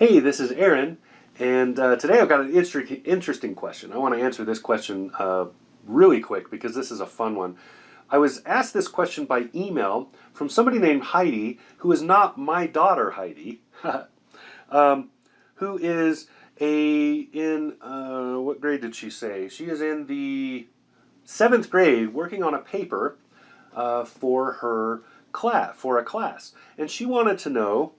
Hey, this is Aaron, and today I've got an interesting question. I want to answer this question really quick because this is a fun one. I was asked this question by email from somebody named Heidi, who is not my daughter Heidi, who is what grade did she say? She is in the 7th grade working on a paper for her class, and she wanted to know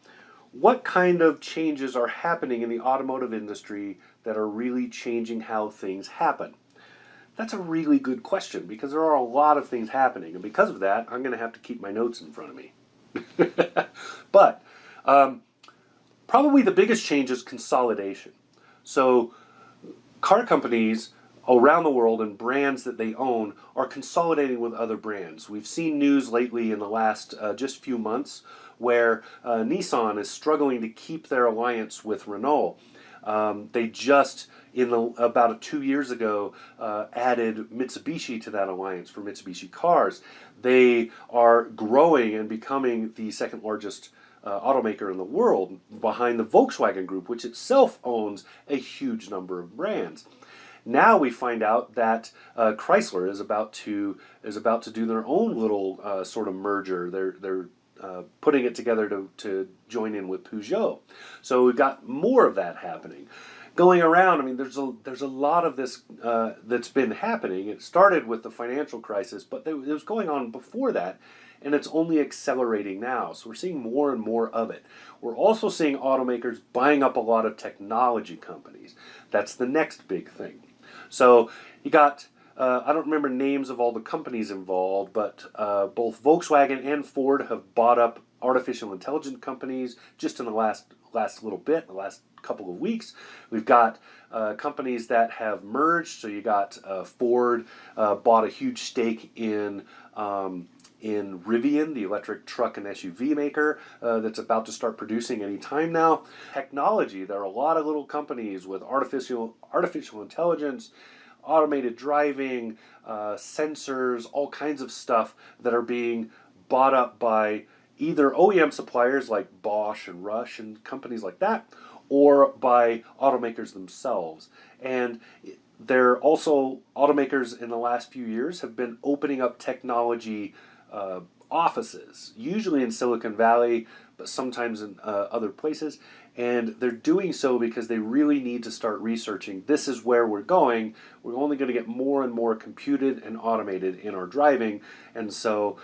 what kind of changes are happening in the automotive industry that are really changing how things happen. That's a really good question because there are a lot of things happening, and because of that, I'm going to have to keep my notes in front of me. But probably the biggest change is consolidation. So car companies around the world and brands that they own are consolidating with other brands. We've seen news lately in the last just few months where Nissan is struggling to keep their alliance with Renault. They just, about 2 years ago, added Mitsubishi to that alliance for Mitsubishi cars. They are growing and becoming the second largest automaker in the world behind the Volkswagen Group, which itself owns a huge number of brands. Now we find out that Chrysler is about to do their own little sort of merger. They're putting it together to join in with Peugeot. So we've got more of that happening. Going around, I mean, there's a lot of this that's been happening. It started with the financial crisis, but it was going on before that, and it's only accelerating now. So we're seeing more and more of it. We're also seeing automakers buying up a lot of technology companies. That's the next big thing. So you got, I don't remember names of all the companies involved, but both Volkswagen and Ford have bought up artificial intelligence companies just in the last little bit, the last couple of weeks. We've got companies that have merged. So you got Ford bought a huge stake in Rivian, the electric truck and SUV maker that's about to start producing any time now. Technology, there are a lot of little companies with artificial intelligence, automated driving, sensors, all kinds of stuff that are being bought up by either OEM suppliers like Bosch and Rush and companies like that, or by automakers themselves. And they're also, automakers in the last few years have been opening up technology offices, usually in Silicon Valley, but sometimes in other places. And they're doing so because they really need to start researching, this is where we're going. We're only going to get more and more computed and automated in our driving. And so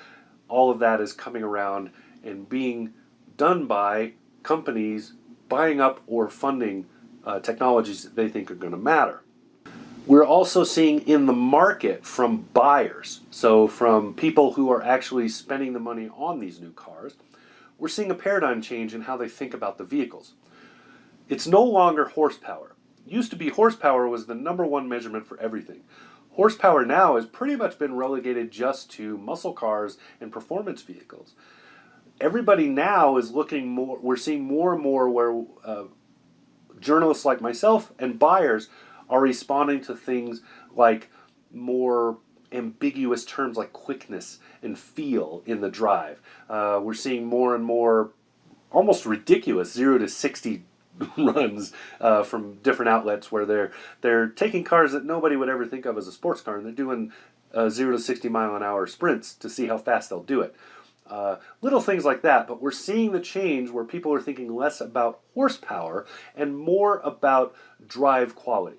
all of that is coming around and being done by companies buying up or funding technologies that they think are going to matter. We're also seeing in the market from buyers, so from people who are actually spending the money on these new cars, we're seeing a paradigm change in how they think about the vehicles. It's no longer horsepower. It used to be horsepower was the #1 measurement for everything. Horsepower now has pretty much been relegated just to muscle cars and performance vehicles. Everybody now is looking more, we're seeing more and more where journalists like myself and buyers are responding to things like more ambiguous terms like quickness and feel in the drive. We're seeing more and more almost ridiculous 0 to 60 runs from different outlets where they're taking cars that nobody would ever think of as a sports car, and they're doing 0 to 60 mile an hour sprints to see how fast they'll do it. Little things like that, but we're seeing the change where people are thinking less about horsepower and more about drive quality.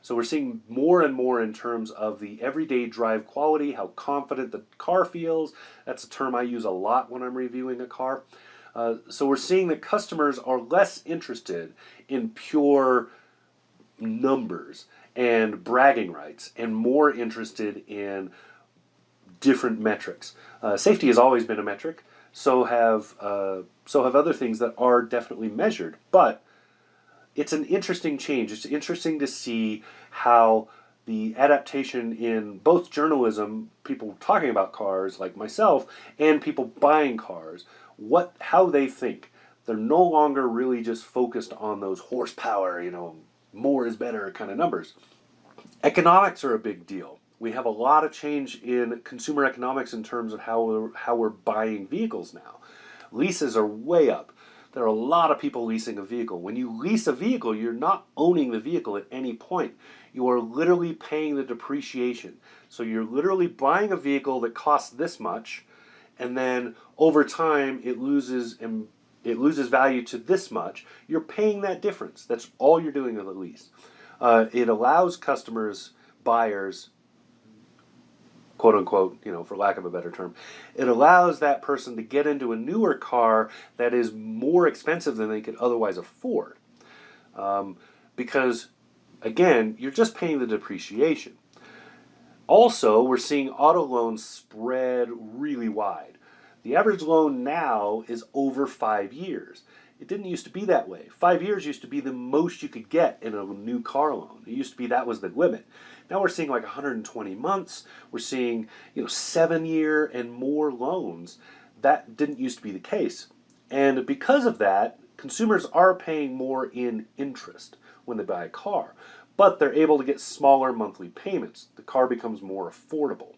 So we're seeing more and more in terms of the everyday drive quality, how confident the car feels. That's a term I use a lot when I'm reviewing a car. So we're seeing that customers are less interested in pure numbers and bragging rights and more interested in different metrics. Safety has always been a metric. So have other things that are definitely measured. But it's an interesting change. It's interesting to see how the adaptation in both journalism, people talking about cars like myself, and people buying cars, how they think. They're no longer really just focused on those horsepower, more is better kind of numbers. Economics are a big deal. We have a lot of change in consumer economics in terms of how we're buying vehicles now. Leases are way up. There are a lot of people leasing a vehicle. When you lease a vehicle, you're not owning the vehicle at any point. You are literally paying the depreciation. So you're literally buying a vehicle that costs this much, and then over time it loses value to this much. You're paying that difference. That's all you're doing with a lease. It allows customers, buyers, quote unquote, for lack of a better term, it allows that person to get into a newer car that is more expensive than they could otherwise afford. Because, again, you're just paying the depreciation. Also, we're seeing auto loans spread really wide. The average loan now is over 5 years. It didn't used to be that way. 5 years used to be the most you could get in a new car loan. It used to be that was the limit. Now we're seeing like 120 months. We're seeing 7-year and more loans. That didn't used to be the case. And because of that, consumers are paying more in interest when they buy a car. But they're able to get smaller monthly payments. The car becomes more affordable.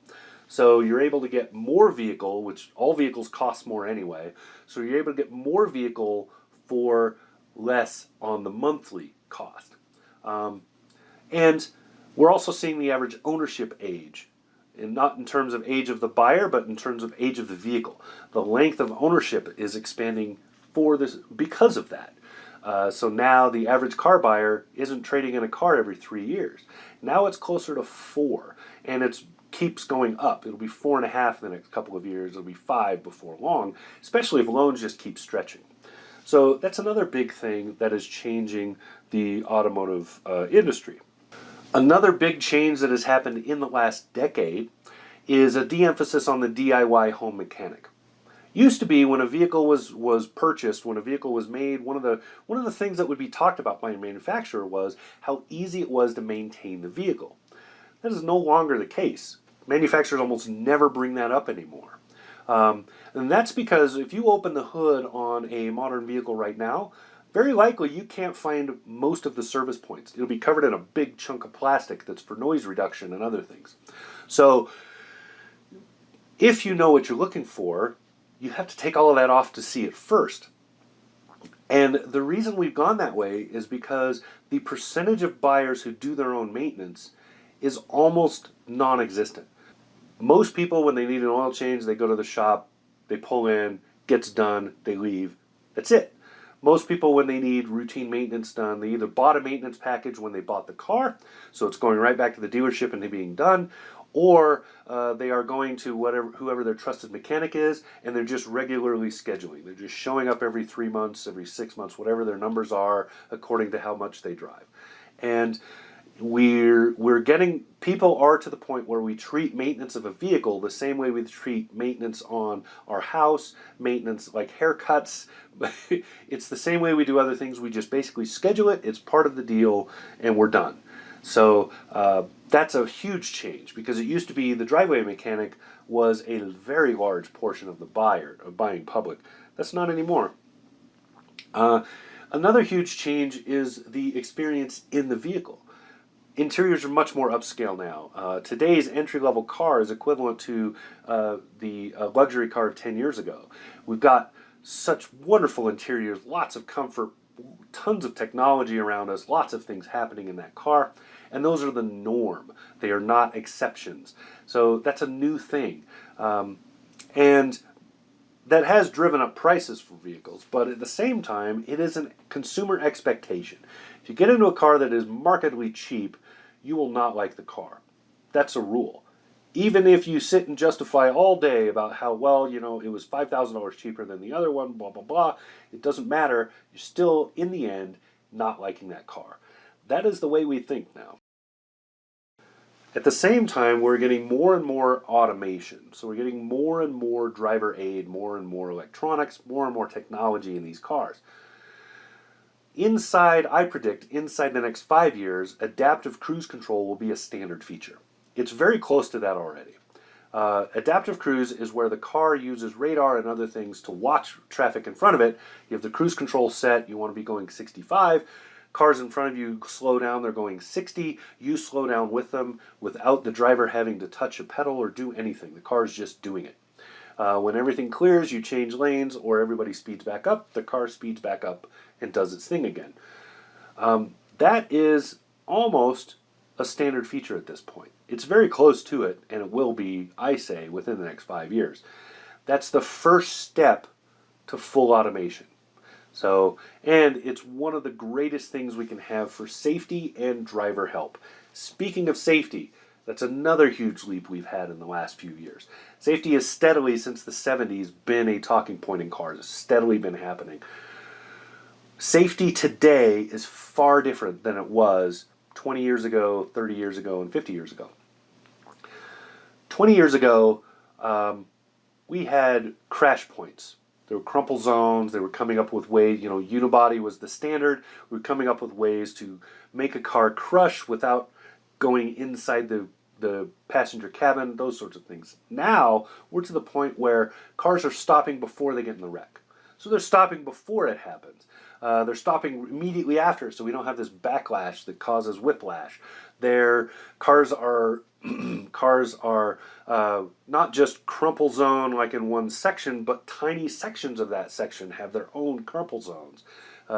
So you're able to get more vehicle, which all vehicles cost more anyway. So you're able to get more vehicle for less on the monthly cost. And we're also seeing the average ownership age, and not in terms of age of the buyer, but in terms of age of the vehicle. The length of ownership is expanding for this because of that. So now the average car buyer isn't trading in a car every 3 years. Now it's closer to 4, and it keeps going up. It'll be 4.5 in the next couple of years. It'll be 5 before long, especially if loans just keep stretching. So that's another big thing that is changing the automotive industry. Another big change that has happened in the last decade is a de-emphasis on the DIY home mechanic. Used to be when a vehicle was purchased, when a vehicle was made, one of the things that would be talked about by a manufacturer was how easy it was to maintain the vehicle. That is no longer the case. Manufacturers almost never bring that up anymore. And that's because if you open the hood on a modern vehicle right now, very likely you can't find most of the service points. It'll be covered in a big chunk of plastic that's for noise reduction and other things. So if you know what you're looking for, you have to take all of that off to see it first. And the reason we've gone that way is because the percentage of buyers who do their own maintenance is almost non-existent. Most people, when they need an oil change, they go to the shop, they pull in, gets done, they leave. That's it. Most people, when they need routine maintenance done, they either bought a maintenance package when they bought the car, so it's going right back to the dealership and being done, or they are going to whoever their trusted mechanic is, and they're just regularly scheduling. They're just showing up every 3 months, every 6 months, whatever their numbers are, according to how much they drive. And people are to the point where we treat maintenance of a vehicle the same way we treat maintenance on our house, maintenance like haircuts. It's the same way we do other things. We just basically schedule it, it's part of the deal, and we're done. So that's a huge change, because it used to be the driveway mechanic was a very large portion of the buying public. That's not anymore. Another huge change is the experience in the vehicle. Interiors are much more upscale now. Today's entry-level car is equivalent to the luxury car of 10 years ago. We've got such wonderful interiors, lots of comfort, tons of technology around us, lots of things happening in that car, and those are the norm. They are not exceptions. So that's a new thing. And that has driven up prices for vehicles, but at the same time, it is a consumer expectation. If you get into a car that is markedly cheap, you will not like the car. That's a rule. Even if you sit and justify all day about how, well, it was $5,000 cheaper than the other one, blah, blah, blah, it doesn't matter. You're still, in the end, not liking that car. That is the way we think now. At the same time, we're getting more and more automation. So we're getting more and more driver aid, more and more electronics, more and more technology in these cars. I predict, inside the next 5 years, adaptive cruise control will be a standard feature. It's very close to that already. Adaptive cruise is where the car uses radar and other things to watch traffic in front of it. You have the cruise control set, you want to be going 65. Cars in front of you slow down, they're going 60. You slow down with them without the driver having to touch a pedal or do anything. The car is just doing it. When everything clears, you change lanes, or everybody speeds back up, the car speeds back up and does its thing again. That is almost a standard feature at this point. It's very close to it, and it will be, I say, within the next 5 years. That's the first step to full automation. So, and it's one of the greatest things we can have for safety and driver help. Speaking of safety, that's another huge leap we've had in the last few years. Safety has steadily, since the 70s, been a talking point in cars. It's steadily been happening. Safety today is far different than it was 20 years ago, 30 years ago, and 50 years ago. 20 years ago, we had crash points. There were crumple zones. They were coming up with ways, unibody was the standard. We were coming up with ways to make a car crush without going inside the passenger cabin, those sorts of things. Now, we're to the point where cars are stopping before they get in the wreck. So they're stopping before it happens. They're stopping immediately after, so we don't have this backlash that causes whiplash. Their cars are not just crumple zone like in one section, but tiny sections of that section have their own crumple zones.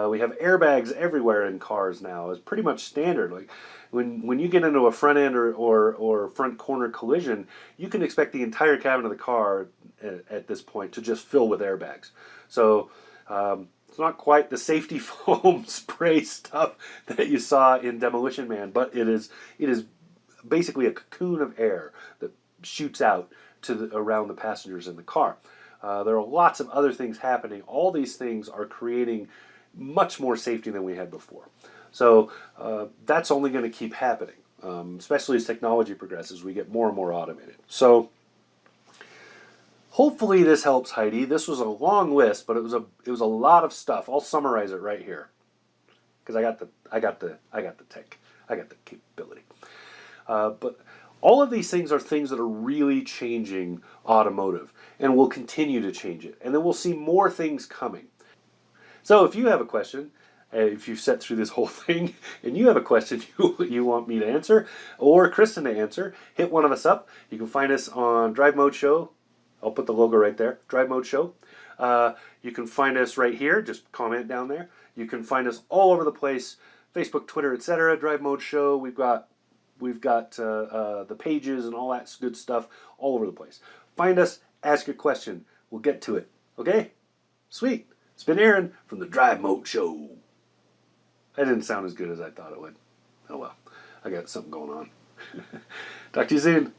We have airbags everywhere in cars now. It's pretty much standard. Like when you get into a front end or front corner collision, you can expect the entire cabin of the car at this point to just fill with airbags. So it's not quite the safety foam spray stuff that you saw in Demolition Man, but it is basically a cocoon of air that shoots out to around the passengers in the car. There are lots of other things happening. All these things are creating much more safety than we had before. So that's only going to keep happening, especially as technology progresses. We get more and more automated. So hopefully this helps, Heidi. This was a long list, but it was a lot of stuff. I'll summarize it right here because I got the capability. But all of these things are things that are really changing automotive and will continue to change it. And then we'll see more things coming. So if you have a question, if you've sat through this whole thing and you have a question you want me to answer or Kristen to answer, hit one of us up. You can find us on Drive Mode Show. I'll put the logo right there, Drive Mode Show. You can find us right here. Just comment down there. You can find us all over the place, Facebook, Twitter, etc. Drive Mode Show. We've got the pages and all that good stuff all over the place. Find us, ask your question. We'll get to it. Okay? Sweet. It's been Aaron from the Drive Mode Show. That didn't sound as good as I thought it would. Oh well. I got something going on. Talk to you soon.